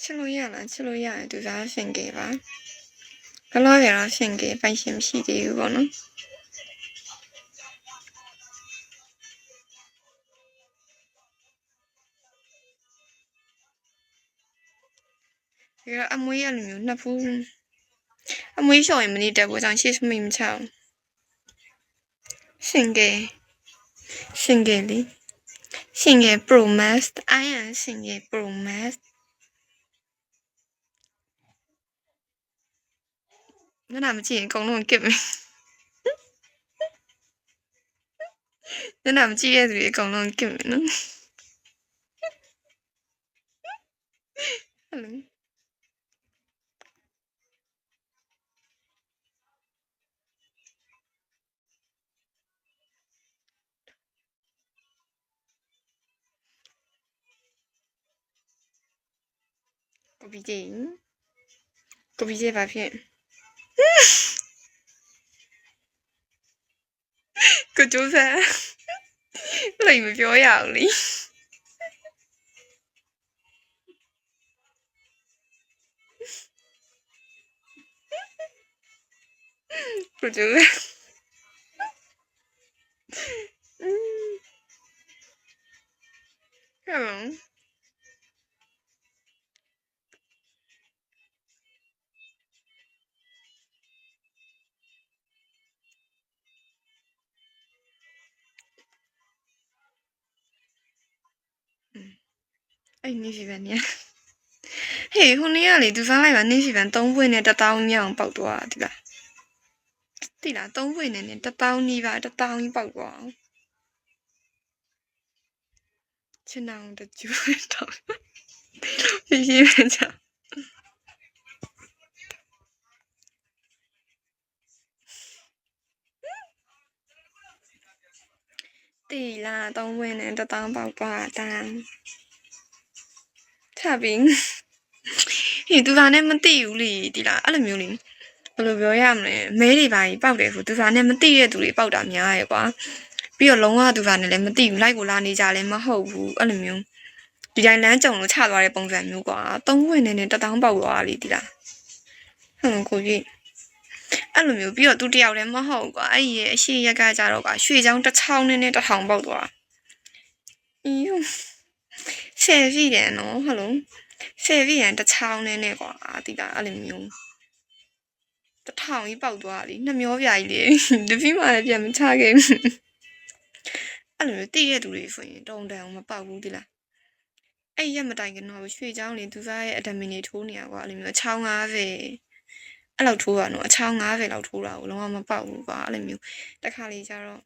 吃落叶了，吃落叶就咱先给吧。个老爷了先给，半先皮的有个呢。这个阿妹也里面那副，阿妹小也没得带过，咱些什么也没抢。先给，先给哩，先给 Pro Max，哎呀，先给 Pro Max。那咱们今天公路给没？那咱们今天这公路给没呢？Hello。狗皮筋，狗皮筋发片。個早餐你咪表揚你，個早餐，Hello。哎，你是边的？嘿，后年里对方来吧，你是边东北呢？这刀娘爆多啊，对吧？对啦，东北呢，这刀你吧，这刀你爆多。去哪的就会刀，谢谢人家。对啦，東北呢，這當爆瓜當。差評，嘿，對方呢唔對有哩，對啦，အဲ့လိုမျိုး哩。ဘယ်လိုပြောရမလဲမဲတွေပါကြီးပေါက်တယ်ဆိုသူစားနဲ့မသိတဲ့သူတွေပေါက်တာများရဲ့ကွာပြီးတော့လုံးဝသူစားနဲ့လည်းမသိဘူးလိုက်ကိုလာနေကြလည်းမဟုတ်ဘူးအဲ့လိုမျိုးဒီတိုင်းလမ်းကြုံလို့ချသွားတဲ့ပုံစံမျိုးကွာသုံးဝင်နေတတောင်းပေါက်သွားလိဒီလားဟုတ်ကိုကြီးအဲ့လိုမျိုးပြီးတော့သူတယောက်လည်းမဟုတ်ကွာအဲ့ဒီရဲ့အရှိရက်ကကြတော့ကွာရွှေချောင်းတစ်ချောင်းနဲ့တစ်ထောင်ပေါက်သွားယူဆယ်ပြီတယ်နော်ဟုတ်လို့ဆယ်ပြီရန်တစ်ချောင်းနဲ့ကွာဒီလားအဲ့လိုမျိုးတစ်ထောင်ကြီးပေါက်သွားလိနှမျောပြာကြီးလေတပီးမှလည်းပြန်မချခဲ့ဘူးအဲ့လိုမျိုးတည့်ရသူတွေဆိုရင်တုံတန်အောင်မပေါက်ဘူးဒီလားအဲ့ရက်မတိုင်ကတော့ရွှေချောင်းလေသူစားရဲ့အဒမီနေထိုးနေရကွာအဲ့လိုမျိုးအချောင်း90အဲ့လောက်ထိုးတာနော်အချောင်း90လောက်ထိုးတာကိုလုံးဝမပေါက်ဘူးကွာအဲ့လိုမျိုးတစ်ခါလေကျတော့